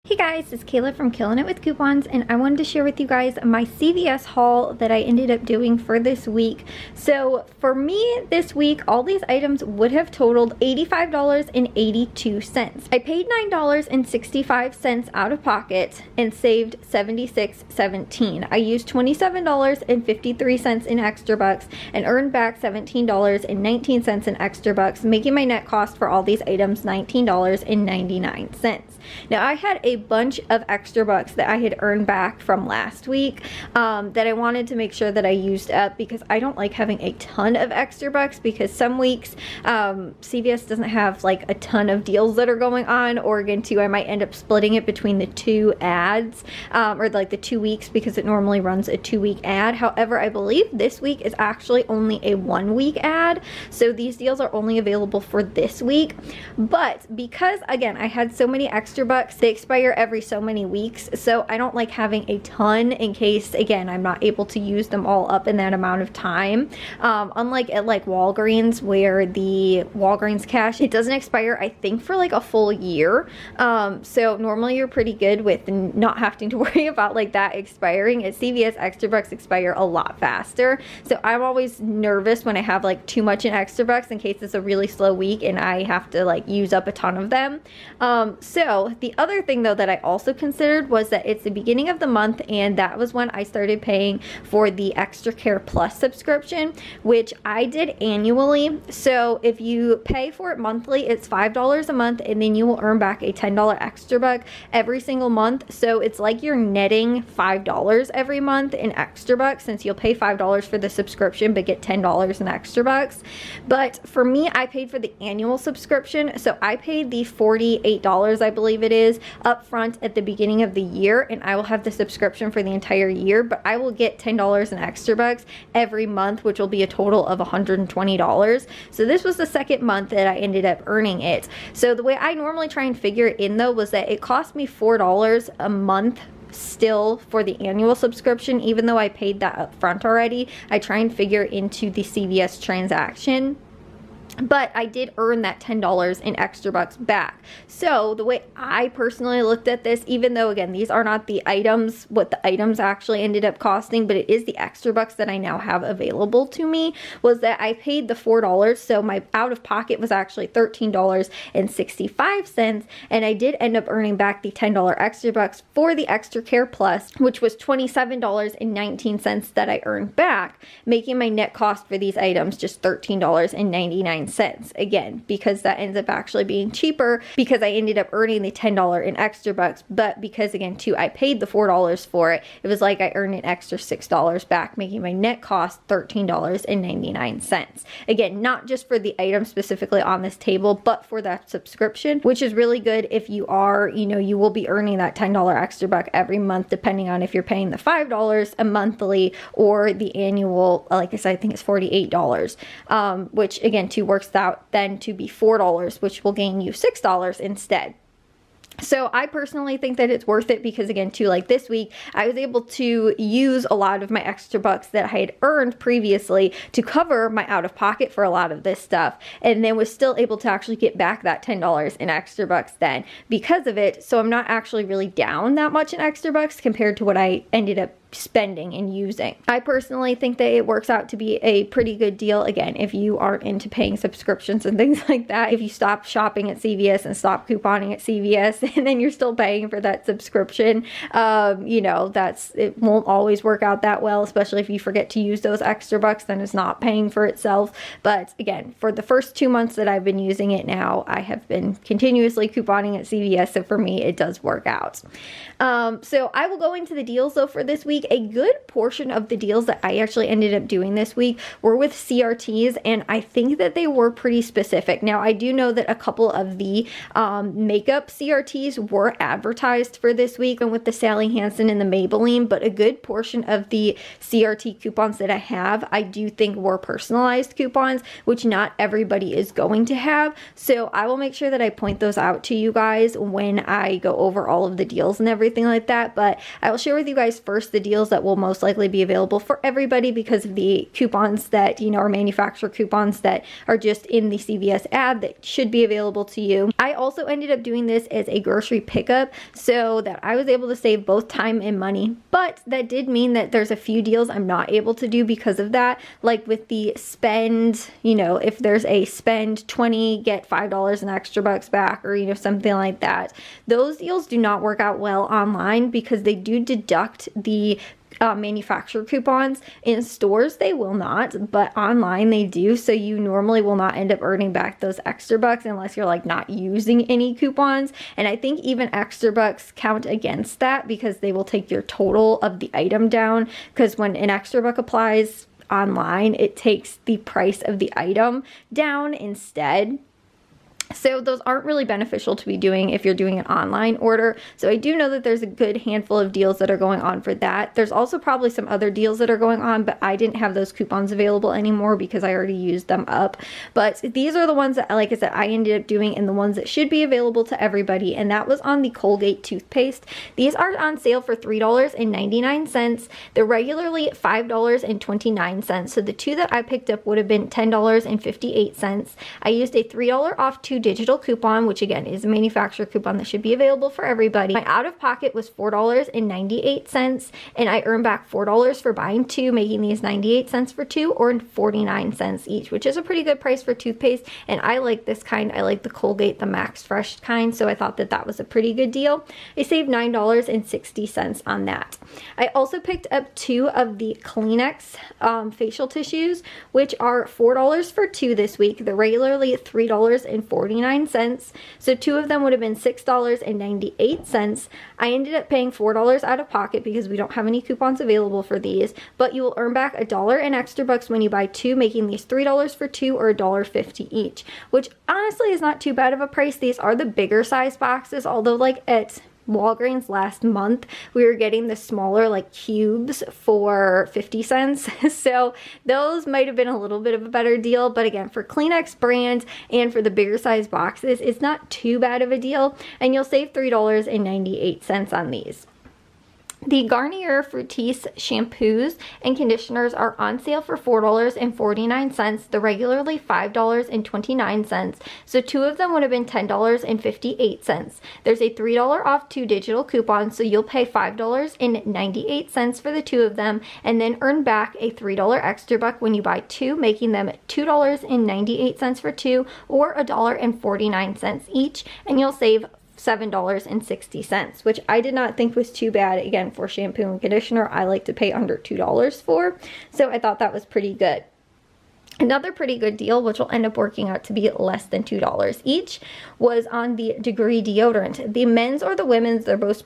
Hey guys, it's Kayla from Killing It with Coupons, and I wanted to share with you guys my CVS haul that I ended up doing for this week. So for me this week, all these items would have totaled $85.82. I paid $9.65 out of pocket and saved $76.17. I used $27.53 in extra bucks and earned back $17.19 in extra bucks, making my net cost for all these items $19.99. Now I had a bunch of extra bucks that I had earned back from last week that I wanted to make sure that I used up, because I don't like having a ton of extra bucks, because some weeks CVS doesn't have like a ton of deals that are going on, or again too, I might end up splitting it between the two ads or like the 2 weeks, because it normally runs a 2-week ad. However, I believe this week is actually only a 1-week ad, so these deals are only available for this week. But because again I had so many extra bucks, they expire every so many weeks, so I don't like having a ton in case again I'm not able to use them all up in that amount of time. Unlike at like Walgreens, where the Walgreens cash, it doesn't expire I think for like a full year, so normally you're pretty good with not having to worry about like that expiring. At CVS, extra bucks expire a lot faster, so I'm always nervous when I have like too much in extra bucks in case it's a really slow week and I have to like use up a ton of them. So the other thing though that I also considered was that it's the beginning of the month, and that was when I started paying for the Extra Care Plus subscription, which I did annually. So if you pay for it monthly, it's $5 a month, and then you will earn back a $10 extra buck every single month. So it's like you're netting $5 every month in extra bucks, since you'll pay $5 for the subscription but get $10 in extra bucks. But for me, I paid for the annual subscription, so I paid the $48 I believe it is up front at the beginning of the year, and I will have the subscription for the entire year, but I will get $10 in extra bucks every month, which will be a total of $120. So this was the second month that I ended up earning it. So the way I normally try and figure it in though was that it cost me $4 a month still for the annual subscription. Even though I paid that up front already, I try and figure into the CVS transaction. But I did earn that $10 in extra bucks back. So the way I personally looked at this, even though again these are not the items, what the items actually ended up costing, but it is the extra bucks that I now have available to me, was that I paid the $4, so my out of pocket was actually $13.65, and I did end up earning back the $10 extra bucks for the Extra Care Plus, which was $27.19 that I earned back, making my net cost for these items just $13.99. Again, because that ends up actually being cheaper, because I ended up earning the $10 in extra bucks, but because again too I paid the $4 for it, it was like I earned an extra $6 back, making my net cost $13.99. Again, not just for the item specifically on this table, but for that subscription, which is really good if you are, you will be earning that $10 extra buck every month, depending on if you're paying the $5 a monthly or the annual. Like I said, I think it's $48, which again too works out then to be $4, which will gain you $6 instead. So I personally think that it's worth it, because again too, like this week I was able to use a lot of my extra bucks that I had earned previously to cover my out of pocket for a lot of this stuff, and then was still able to actually get back that $10 in extra bucks then because of it. So I'm not actually really down that much in extra bucks compared to what I ended up spending and using. I personally think that it works out to be a pretty good deal. Again, if you aren't into paying subscriptions and things like that, if you stop shopping at CVS and stop couponing at CVS and then you're still paying for that subscription, it won't always work out that well, especially if you forget to use those extra bucks, then it's not paying for itself. But again, for the first 2 months that I've been using it now, I have been continuously couponing at CVS, so for me it does work out. So I will go into the deals though for this week. A good portion of the deals that I actually ended up doing this week were with CRTs, and I think that they were pretty specific. Now, I do know that a couple of the makeup CRTs were advertised for this week, and with the Sally Hansen and the Maybelline, but a good portion of the CRT coupons that I have, I do think were personalized coupons, which not everybody is going to have. So I will make sure that I point those out to you guys when I go over all of the deals and everything like that. But I will share with you guys first the deals deals that will most likely be available for everybody because of the coupons that, you know, are manufacturer coupons that are just in the CVS ad that should be available to you. I also ended up doing this as a grocery pickup so that I was able to save both time and money, but that did mean that there's a few deals I'm not able to do because of that, like with the spend, you know, if there's a spend 20 get $5 in extra bucks back, or, you know, something like that. Those deals do not work out well online because they do deduct the manufacturer coupons. In stores they will not, but online they do, so you normally will not end up earning back those extra bucks unless you're like not using any coupons. And I think even extra bucks count against that because they will take your total of the item down, because when an extra buck applies online, it takes the price of the item down instead. So those aren't really beneficial to be doing if you're doing an online order. So I do know that there's a good handful of deals that are going on for that. There's also probably some other deals that are going on, but I didn't have those coupons available anymore because I already used them up. But these are the ones that, like I said, I ended up doing, and the ones that should be available to everybody. And that was on the Colgate toothpaste. These are on sale for $3.99. They're regularly $5.29. So the two that I picked up would have been $10.58. I used a $3 off digital coupon, which again is a manufacturer coupon that should be available for everybody. My out of pocket was $4.98, and I earned back $4 for buying two, making these 98 cents for two, or 49 cents each, which is a pretty good price for toothpaste. And I like this kind. I like the Colgate, the Max Fresh kind, so I thought that that was a pretty good deal. I saved $9.60 on that. I also picked up two of the Kleenex facial tissues, which are $4 for two this week. They're regularly $3.49. So two of them would have been $6.98. I ended up paying $4 out of pocket because we don't have any coupons available for these, but you will earn back $1 in extra bucks when you buy two, making these $3 for two, or $1.50 each, which honestly is not too bad of a price. These are the bigger size boxes, although like at Walgreens last month we were getting the smaller like cubes for 50 cents. So those might have been a little bit of a better deal, but again, for Kleenex brand and for the bigger size boxes, it's not too bad of a deal, and you'll save $3.98 on these. The Garnier Fructis shampoos and conditioners are on sale for $4.49. They're regularly $5.29. So two of them would have been $10.58. There's a $3 off two digital coupon, so you'll pay $5.98 for the two of them, and then earn back a $3 extra buck when you buy two, making them $2.98 for two, or $1.49 each, and you'll save $7.60, which I did not think was too bad. Again, for shampoo and conditioner, I like to pay under $2 for, so I thought that was pretty good. Another pretty good deal, which will end up working out to be less than $2 each, was on the Degree deodorant. The men's or the women's, they're both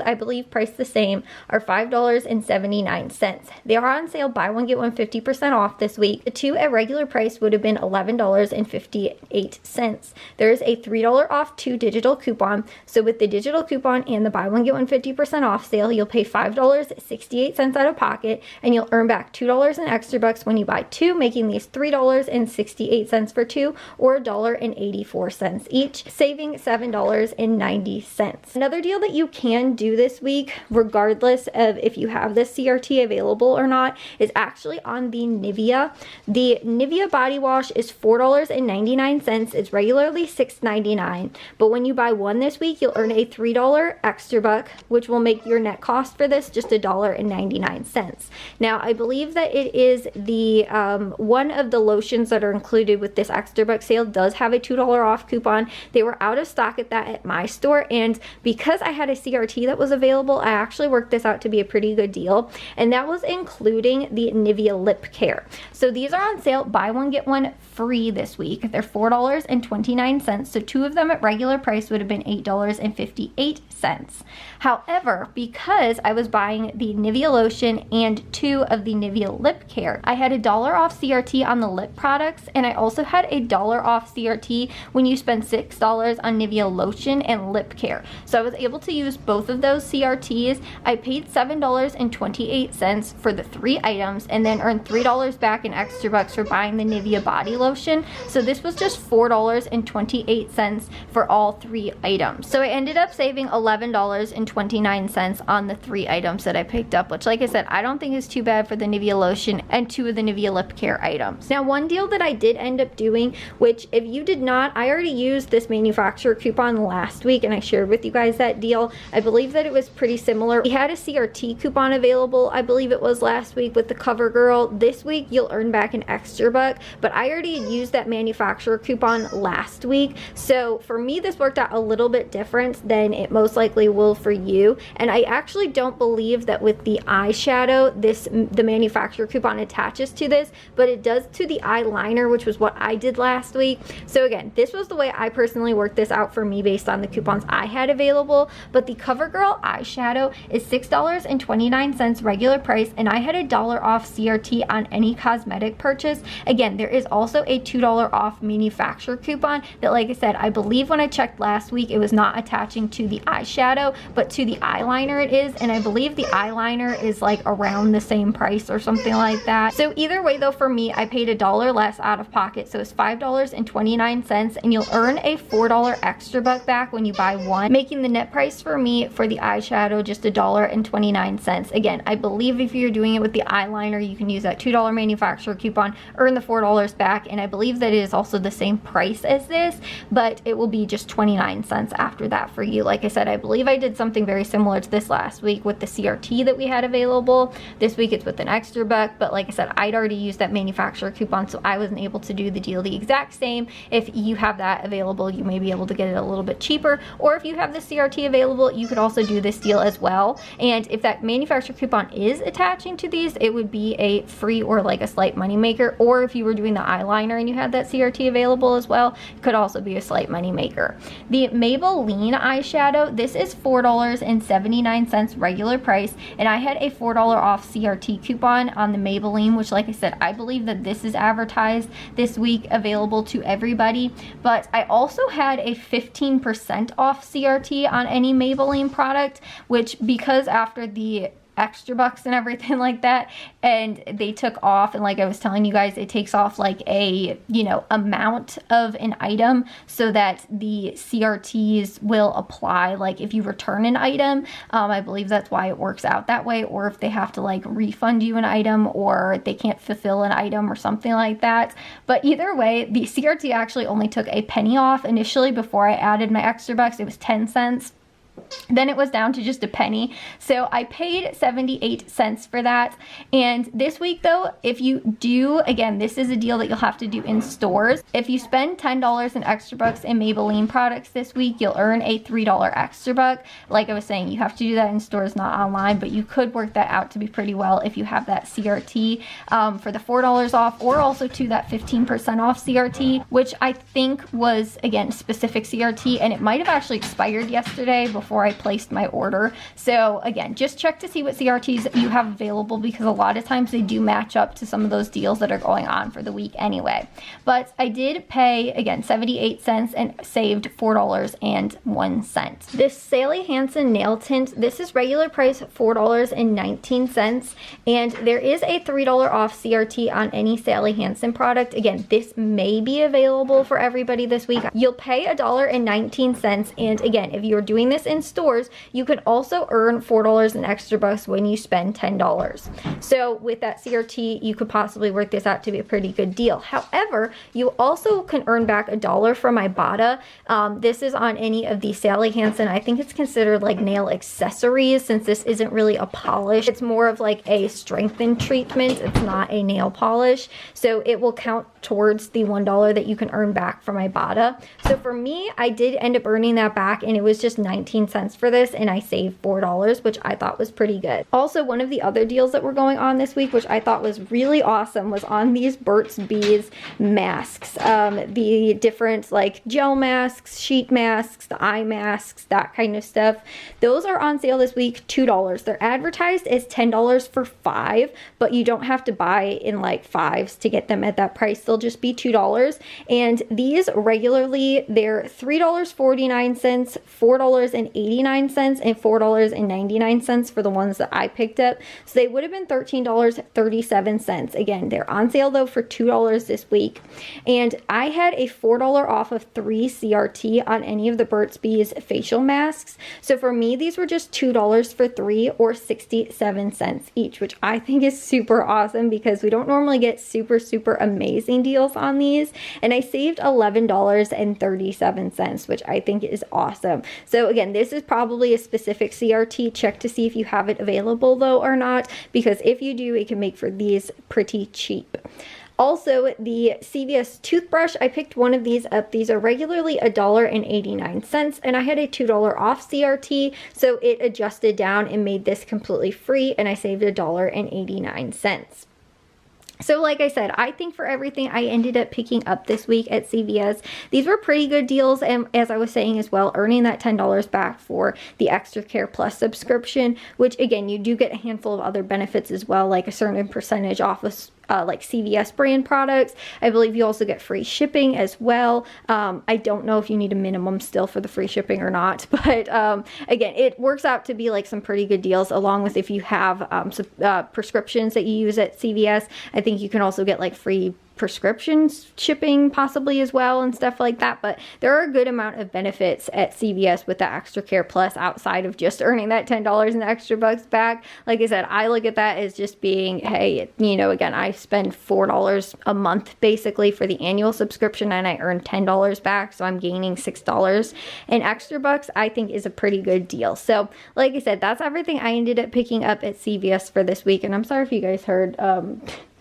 I believe priced the same, are $5.79. They are on sale, buy one get one 50% off this week. The two at regular price would have been $11.58. There is a $3 off two digital coupon, so with the digital coupon and the buy one get one 50% off sale, you'll pay $5.68 out of pocket, and you'll earn back $2 in extra bucks when you buy two, making these $3.68 for two, or $1.84 each, saving $7.90. Another deal that you can do this week, regardless of if you have this CRT available or not, is actually on the Nivea. The Nivea body wash is $4.99. It's regularly $6.99, but when you buy one this week, you'll earn a $3 extra buck, which will make your net cost for this just $1.99. Now, I believe that it is the one of the lotions that are included with this extra buck sale does have a $2 off coupon. They were out of stock at that at my store, and because I had a CRT that was available, I actually worked this out to be a pretty good deal, and that was including the Nivea lip care. So these are on sale, buy one get one free this week. They're $4.29, so two of them at regular price would have been $8.58. However, because I was buying the Nivea lotion and two of the Nivea lip care, I had $1 off CRT on the lip products, and I also had $1 off CRT when you spend $6 on Nivea lotion and lip care. So I was able to use both both of those CRTs, I paid $7.28 for the 3 items and then earned $3 back in extra bucks for buying the Nivea body lotion. So this was just $4.28 for all 3 items. So I ended up saving $11.29 on the 3 items that I picked up, which, like I said, I don't think is too bad for the Nivea lotion and 2 of the Nivea lip care items. Now, one deal that I did end up doing, which if you did not, I already used this manufacturer coupon last week and I shared with you guys that deal. I believe that it was pretty similar. We had a CRT coupon available, I believe it was last week with the CoverGirl. This week you'll earn back an extra buck, but I already used that manufacturer coupon last week. So for me, this worked out a little bit different than it most likely will for you. And I actually don't believe that with the eyeshadow, the manufacturer coupon attaches to this, but it does to the eyeliner, which was what I did last week. So again, this was the way I personally worked this out for me based on the coupons I had available. But the CoverGirl eyeshadow is $6.29 regular price, and I had $1 off CRT on any cosmetic purchase. Again, there is also a $2 off manufacturer coupon that, like I said, I believe when I checked last week, it was not attaching to the eyeshadow, but to the eyeliner it is, and I believe the eyeliner is like around the same price or something like that. So either way though, for me, I paid $1 less out of pocket, so it's $5.29, and you'll earn a $4 extra buck back when you buy one, making the net price for me for the eyeshadow just $1.29. Again, I believe if you're doing it with the eyeliner, you can use that $2 manufacturer coupon, earn the $4 back, and I believe that it is also the same price as this, but it will be just 29 cents after that for you. Like I said, I believe I did something very similar to this last week with the CRT that we had available. This week it's with an extra buck, but like I said, I'd already used that manufacturer coupon, so I wasn't able to do the deal the exact same. If you have that available, you may be able to get it a little bit cheaper, or if you have the CRT available, you could also do this deal as well. And if that manufacturer coupon is attaching to these, it would be a free or like a slight money maker, or if you were doing the eyeliner and you had that CRT available as well, it could also be a slight money maker. The Maybelline eyeshadow, this is $4.79 regular price, and I had a $4 off CRT coupon on the Maybelline, which, like I said, I believe that this is advertised this week available to everybody, but I also had a 15% off CRT on any Maybelline product, which, because after the extra bucks and everything like that, and they took off, and like I was telling you guys, it takes off like a, you know, amount of an item so that the CRTs will apply like if you return an item. I believe that's why it works out that way, or if they have to like refund you an item, or they can't fulfill an item or something like that. But either way, the CRT actually only took a penny off initially before I added my extra bucks. It was 10 cents. Then it was down to just a penny, so I paid 78 cents for that. And this week though, if you do, again, this is a deal that you'll have to do in stores. If you spend $10 in extra bucks in Maybelline products this week, you'll earn a $3 extra buck. Like I was saying, you have to do that in stores, not online, but you could work that out to be pretty well if you have that CRT for the $4 off, or also to that 15% off CRT, which I think was, again, specific CRT, and it might have actually expired yesterday before I placed my order. So again, just check to see what CRTs you have available, because a lot of times they do match up to some of those deals that are going on for the week anyway. But I did pay, again, 78 cents and saved $4.01. This Sally Hansen nail tint, this is regular price $4.19, and there is a $3 off CRT on any Sally Hansen product. Again, this may be available for everybody this week. You'll pay $1.19, and again, if you're doing this in stores, you can also earn $4 in extra bucks when you spend $10. So with that CRT, you could possibly work this out to be a pretty good deal. However, you also can earn back $1 from Ibotta. This is on any of the Sally Hansen. I think it's considered like nail accessories, since this isn't really a polish. It's more of like a strengthened treatment. It's not a nail polish. So it will count towards the $1 that you can earn back from Ibotta. So for me, I did end up earning that back, and it was just 19 cents for this, and I saved $4, which I thought was pretty good. Also, one of the other deals that were going on this week, which I thought was really awesome, was on these Burts Bees masks. The different like gel masks, sheet masks, the eye masks, that kind of stuff. Those are on sale this week, $2. They're advertised as $10 for 5, but you don't have to buy in like 5s to get them at that price. They'll just be $2. And these regularly, they're $3.49, $4.80, $4.89 and $4.99 for the ones that I picked up. So they would have been $13.37. Again, they're on sale though for $2 this week. And I had a $4 off of 3 CRT on any of the Burt's Bees facial masks. So for me, these were just $2 for 3 or 67 cents each, which I think is super awesome because we don't normally get super amazing deals on these. And I saved $11.37, which I think is awesome. So again, this is probably a specific CRT. Check to see if you have it available though or not, because if you do, it can make for these pretty cheap. Also, the CVS toothbrush, I picked one of these up. These are regularly $1.89, and I had a $2 off CRT, so it adjusted down and made this completely free, and I saved $1.89. So like I said, I think for everything I ended up picking up this week at CVS, these were pretty good deals. And as I was saying as well, earning that $10 back for the Extra Care Plus subscription, which again, you do get a handful of other benefits as well, like a certain percentage off of like CVS brand products. I believe you also get free shipping as well. I don't know if you need a minimum still for the free shipping or not, but again, it works out to be like some pretty good deals, along with if you have some prescriptions that you use at CVS. I think you can also get like free prescriptions shipping possibly as well and stuff like that. But there are a good amount of benefits at CVS with the Extra Care Plus outside of just earning that $10 in extra bucks back. Like I said, I look at that as just being, hey, you know, again, I spend $4 a month basically for the annual subscription and I earn $10 back, so I'm gaining $6 in extra bucks. I think is a pretty good deal. So like I said, that's everything I ended up picking up at CVS for this week. And I'm sorry if you guys heard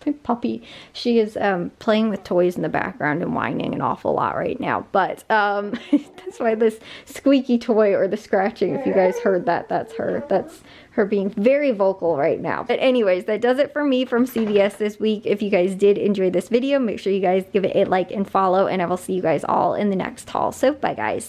my puppy, she is playing with toys in the background and whining an awful lot right now, but that's why this squeaky toy or the scratching, if you guys heard that, that's her being very vocal right now. But anyways, that does it for me from CVS this week. If you guys did enjoy this video, make sure you guys give it a like and follow, and I will see you guys all in the next haul. So bye guys.